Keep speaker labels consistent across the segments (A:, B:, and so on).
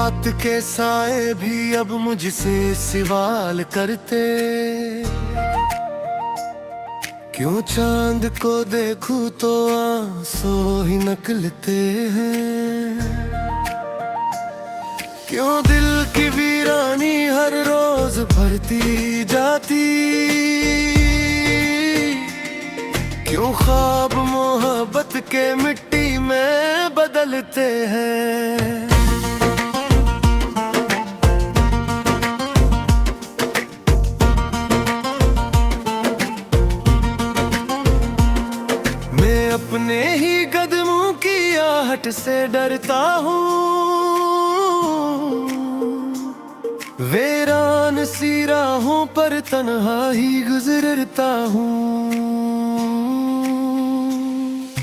A: रात के साए भी अब मुझसे सवाल करते, क्यों चांद को देखूं तो आंसू ही निकलते हैं, क्यों दिल की वीरानी हर रोज भरती जाती, क्यों ख्वाब मोहब्बत के मिट्टी में बदलते हैं। मैं अपने ही कदमों की आहट से डरता हूँ, वीरान सी राहों पर तन्हा ही गुजरता हूँ।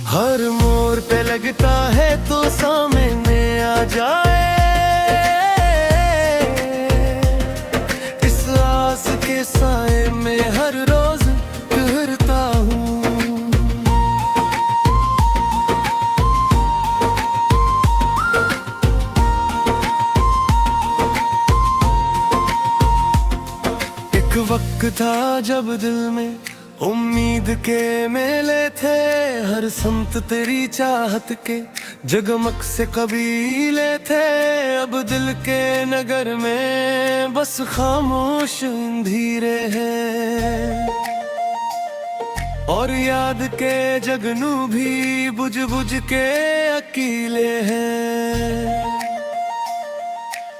A: हर मोड़ पे लगता है तो सामने आ जाए, इस आस के साए में हर रोज ठहरता हूँ। एक वक्त था जब दिल में उम्मीद के मेले थे, हर संत तेरी चाहत के जगमग से कबीले थे। अब दिल के नगर में बस खामोश अंधेरे हैं, और याद के जगनू भी बुझ बुझ के अकेले हैं।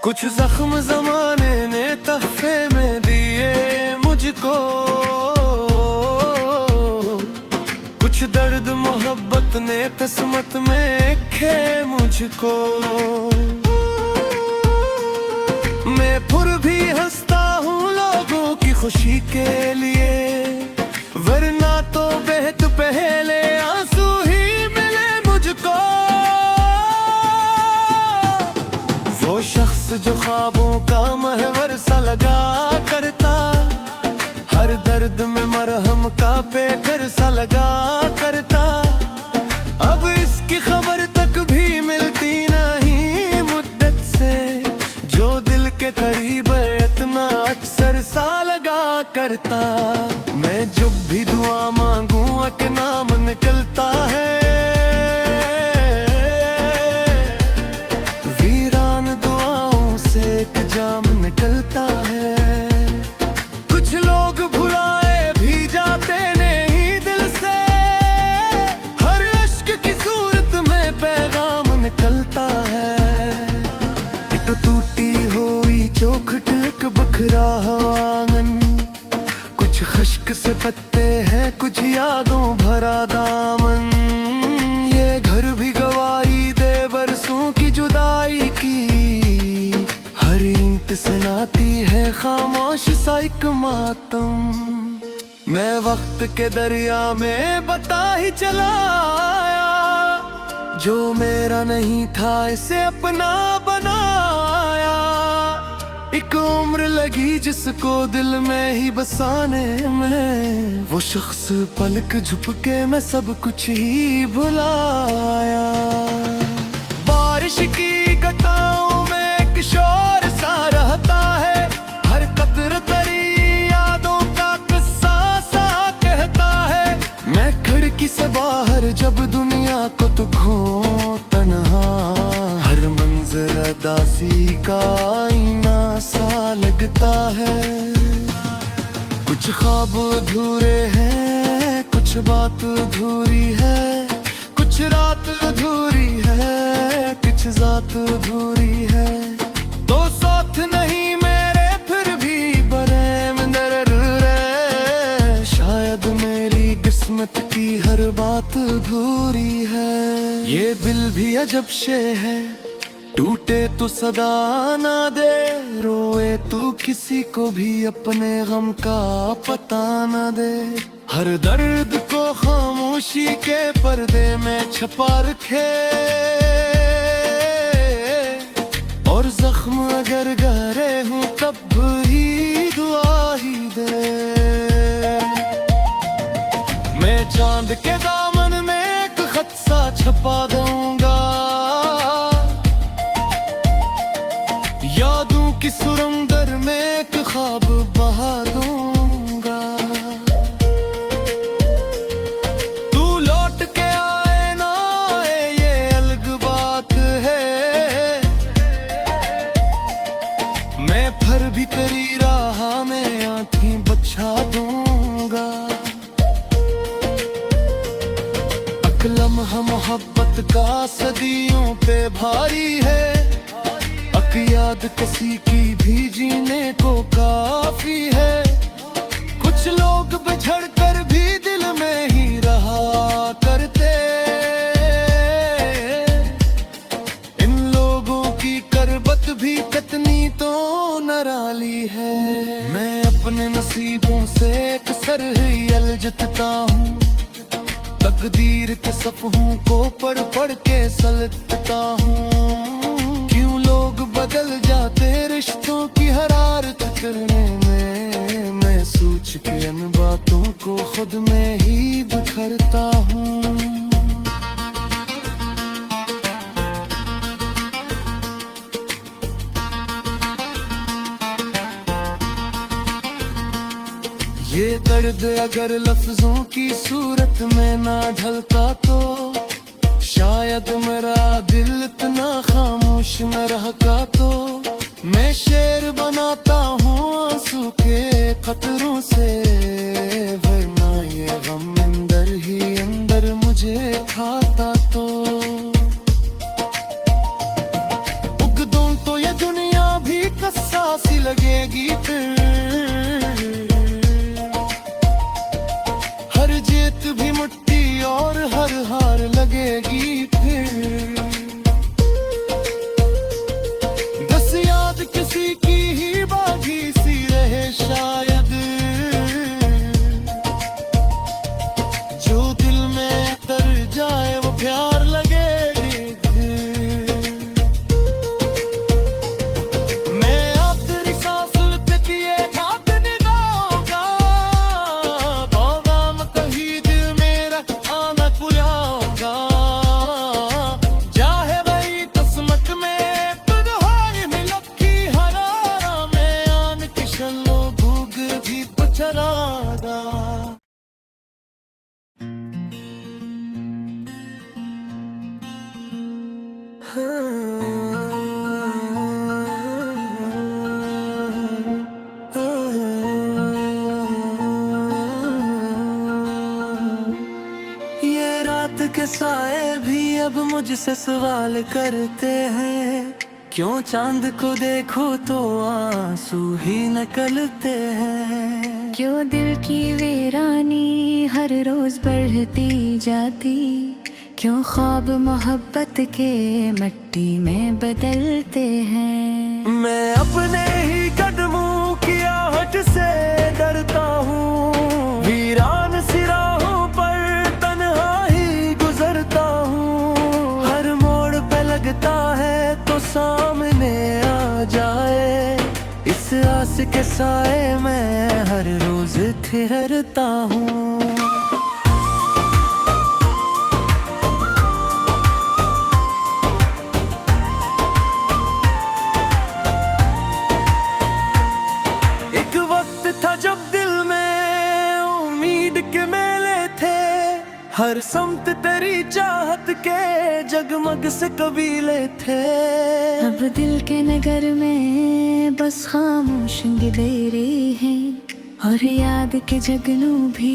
A: कुछ जख्म जमाने ने तहफे में दिए मुझको, कुछ दर्द मोहब्बत ने किस्मत में खे मुझको। मैं फिर भी हंसता हूँ लोगों की खुशी के लिए, वरना तो बेहद पहले आंसू ही मिले मुझको। वो शख्स जो ख्वाबों का महवर सा लगा करता, हर दर्द में मरहम का पेकर सा लगा करता, अब इसकी खबर तक भी मिलती नहीं मुद्दत से। जो दिल के करीब इतना अक्सर सा लगा करता, मैं जब भी दुआ मांगू एक नाम निकलता है। वीरान दुआओं से एक जाम निकलता है। कुछ लोग भुलाए भी जाते नहीं दिल से, हर इश्क की सूरत में पैगाम निकलता है। एक टूटी हुई चौखट एक बखरा आंगन, कुछ खश्क से पत्ते हैं कुछ यादों भरा दामन। ये घर भी गवाही दे बरसों की जुदाई की, हर ईंट से नाती है खामोश सा एक मातम। मैं वक्त के दरिया में बता ही चला आया, जो मेरा नहीं था इसे अपना बनाया। एक उम्र लगी जिसको दिल में ही बसाने में, वो शख्स पलक झुपके मैं सब कुछ ही भुलाया। बारिश की घटाओं में एक शोर सा रहता है, हर कतर तरी यादों का किस्सा सा कहता है। मैं खिड़की से बाहर जब दुनिया को तो खो तन्हा, हर मंजर अदासी का आईना सा लगता है। कुछ ख्वाब अधूरे हैं, कुछ बात अधूरी है, कुछ रात अधूरी है, कुछ जात अधूरी है। तो साथ नहीं मेरे फिर भी बरे में दर्द रे, शायद मेरी किस्मत की हर बात अधूरी है। ये दिल भी अजब शे है, टूटे तो सदा ना दे, रोए तो किसी को भी अपने गम का पता ना दे। हर दर्द को खामोशी के पर्दे में छुपा रखे, और जख्म अगर गहरे हूँ तब भी दुआ ही दे। मैं चांद के दामन में एक खत सा छपा दूंगा, मोहब्बत का सदियों पे भारी है, याद किसी की भी जीने को काफी है। कुछ लोग बिछड़ कर भी दिल में ही रहा करते, इन लोगों की करबत भी कितनी तो निराली है। मैं अपने नसीबों से अक्सर ही अलझता हूँ, तकदीर के सफ़हों को पढ़ पढ़ के सलटता हूँ। क्यों लोग बदल जाते रिश्तों की हरारत करने में, मैं सोच के इन बातों को खुद में ही बिखरता हूँ। ये दर्द अगर लफ्जों की सूरत में ना ढलता तो शायद मेरा दिल इतना खामोश न रहता। तो मैं शेर बनाता हूँ आंसू के कतरों से, वरना ये गम अंदर ही अंदर मुझे खाता। तो उग दूं तो ये दुनिया भी कस्सा सी लगेगी फिर, हर जीत भी मुट्ठी और हर हार लगेगी फिर। दस याद किसी की ही बागी सी रहे शायद, जो दिल में तर जाए वो प्यार लगेगी फिर। मैं आखिरी सांस लेते किए खाक निगाहों का, पैगाम कहीं दिल मेरा आना खुलाऊंगा। चाहे वही किस्मत में तुझे मिलकी हरारा, मैं आन किशन लो भूग भी पचरागा। ये रात के साए भी अब मुझसे सवाल करते हैं, क्यों चांद को देखो तो आंसू ही निकलते हैं।
B: क्यों दिल की वीरानी हर रोज बढ़ती जाती, क्यों ख्वाब मोहब्बत के मिट्टी में बदलते हैं।
A: मैं अपने ही कदमों की आहट से डरता हूँ, वीरान सी राहों पर तन्हा ही गुजरता हूँ। हर मोड़ पे लगता है तो सामने आ जाए, इस आस के साए में हर रोज ठहरता हूँ। हर समत तेरी चाहत के जगमग से कबीले थे,
B: अब दिल के नगर में बस खामोश गिरेरे हैं, और याद के जगनू भी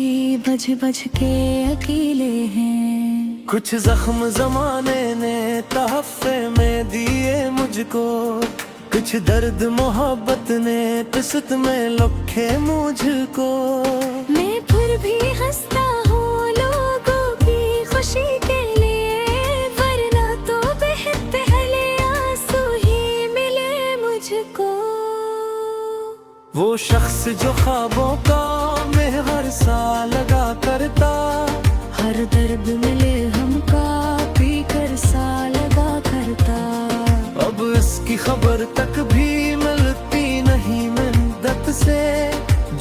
B: बज बज के अकेले हैं।
A: कुछ जख्म जमाने ने तहफ़े में दिए मुझको, कुछ दर्द मोहब्बत ने किस्मत में लिखे मुझको।
B: मैं फिर भी हंसता हूँ लोगों की खुशी के लिए, वरना तो बेहद पहले आंसू ही मिले मुझको।
A: वो शख्स जो ख्वाबों का मेहर सा लगा करता,
B: हर दर्द मिले हमका पी कर सा लगा करता।
A: अब इसकी खबर तक भी मिलती नहीं मिन्नत से,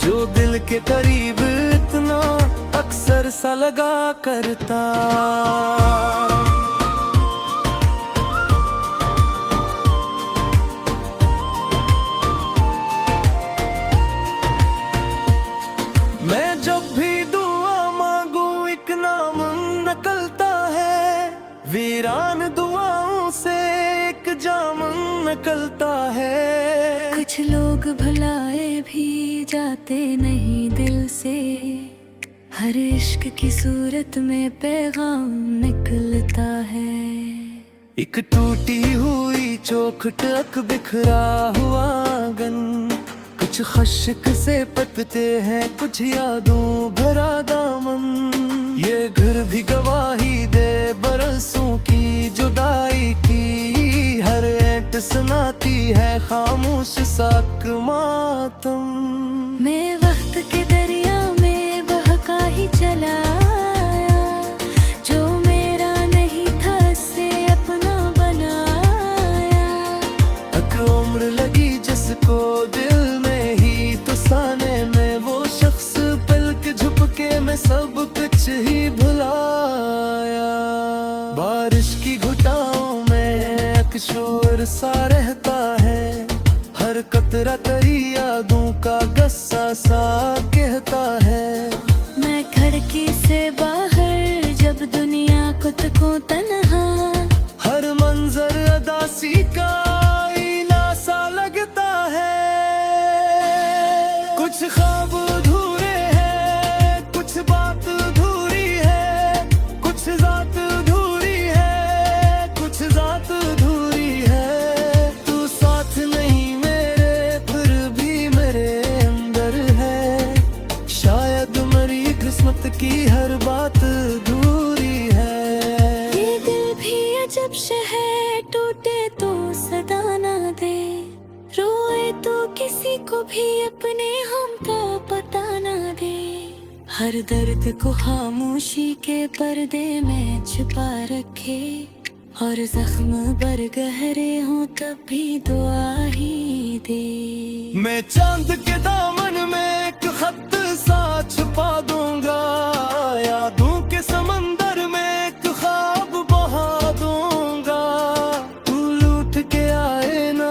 A: जो दिल के करीब इतना अक्सर सा लगा करता। मैं जब भी दुआ मांगू एक नाम निकलता है, वीरान दुआओं से एक जाम निकलता है।
B: कुछ लोग भुलाए भी जाते नहीं दिल से, हर इश्क की सूरत में पैगाम निकलता है।
A: एक टूटी हुई चौखट अक बिखरा हुआ आंगन, कुछ खश्क से पतते हैं कुछ यादों भरा दामन। ये घर भी गवाही दे बरसों की जुदाई की, हर ऐंठ सुनाती है खामोश साक मातम।
B: मैं वक्त के दरिया में बहका ही चला आया, जो मेरा नहीं था से अपना बनाया।
A: अक उम्र लगी जिसको दिल में ही तो साने में, वो शख्स पलक झुपके में सब कुछ ही भुलाया। बारिश की घुटाओं में एक शोर सा रहता है, हर कतरा तेरी यादों का गस्सा सा कहता है।
B: मैं खिड़की से बाहर जब दुनिया को तकूं तन्हा,
A: हर मंजर अदासी का आईना सा लगता है। कुछ ख्वाब अधूरे हैं, कुछ बात अधूरी है, कुछ जात अधूरी है, कुछ जात अधूरी है। तू साथ नहीं मेरे फिर भी मेरे अंदर है, शायद मेरी किस्मत की हर बात अधूरी है।
B: ये दिल भी अजब शहर, टूटे तो सदा ना दे, रोए तो किसी को भी अपने हम का पता ना दे। हर दर्द को खामोशी के पर्दे में छुपा रखे, और जख्म बर गहरे हों तब भी दुआ ही दे।
A: मैं चांद के दामन में एक खत सा छुपा दूंगा, यादों के समंदर में एक ख्वाब बहा दूंगा। तू लूट के आए ना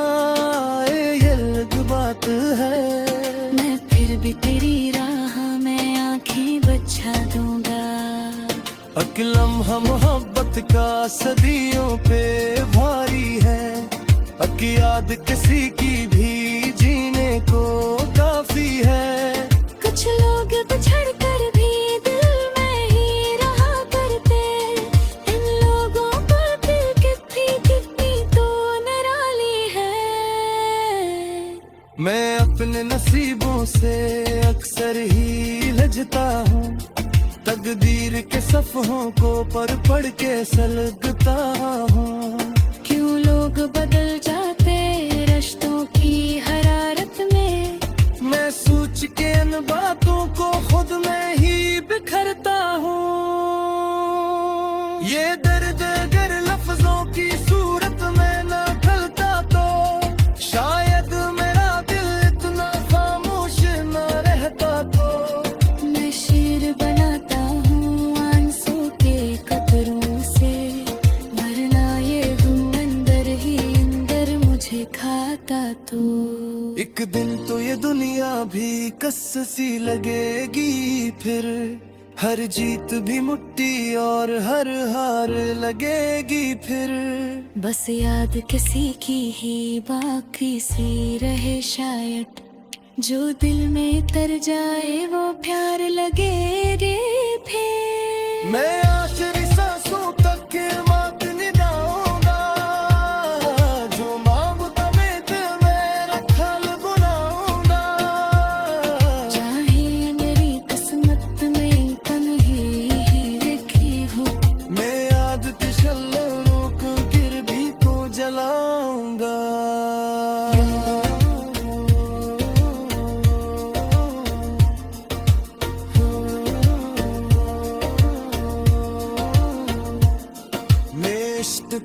A: आए ये अलग बात है,
B: मैं फिर भी तेरी राह में आँखें बचा दूंगा।
A: लम्हा मोहब्बत का सदियों पे भारी है, याद किसी की भी जीने को काफी है।
B: कुछ लोग बिछड़ कर भी दिल में ही रहा करते, इन लोगों पर दिल कितनी कितनी तो निराली है।
A: मैं अपने नसीबों से अक्सर ही लजता हूँ, तकदीर के सफ़हों को पढ़ के सलगता हूँ।
B: क्यों लोग बदल जाते रिश्तों की हरारत में,
A: मैं सोच के इन बातों को खुद में ही बिखरता हूँ। ये दर्द अगर लफ्जों की सूरत में न ढलता तो शायद मेरा दिल इतना खामोश न रहता। तो
B: मैं शेर बनाता हूँ आंसू के कतरों से, वरना ये गुम अंदर ही अंदर मुझे खाता तो।
A: एक दिन तो ये दुनिया भी कस सी लगेगी, फिर हर जीत भी मुट्ठी और हर हार लगेगी फिर।
B: बस याद किसी की ही बाकी सी रहे शायद, जो दिल में तर जाए वो प्यार लगे रे फिर।
A: मैं आखिरी सांसों तक के मात निभाऊंगा, जो मांगता मैं दिल में रखल बुलाऊंगा।
B: चाहे मेरी किस्मत में तन्ही ही लिखी हो,
A: मैं याद तिशल्लो रोक गिर भी तो जलाऊंगा।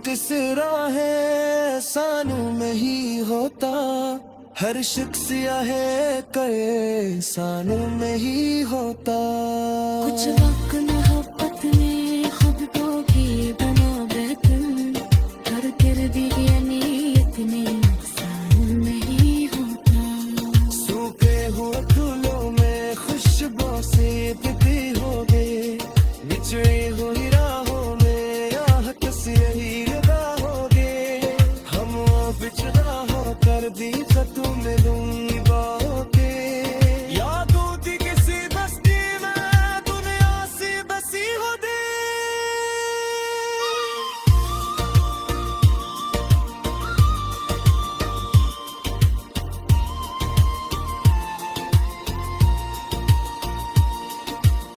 A: किस राहे सानों में ही होता, हर शख्स है करे सानों में ही होता।
B: कुछ वक्त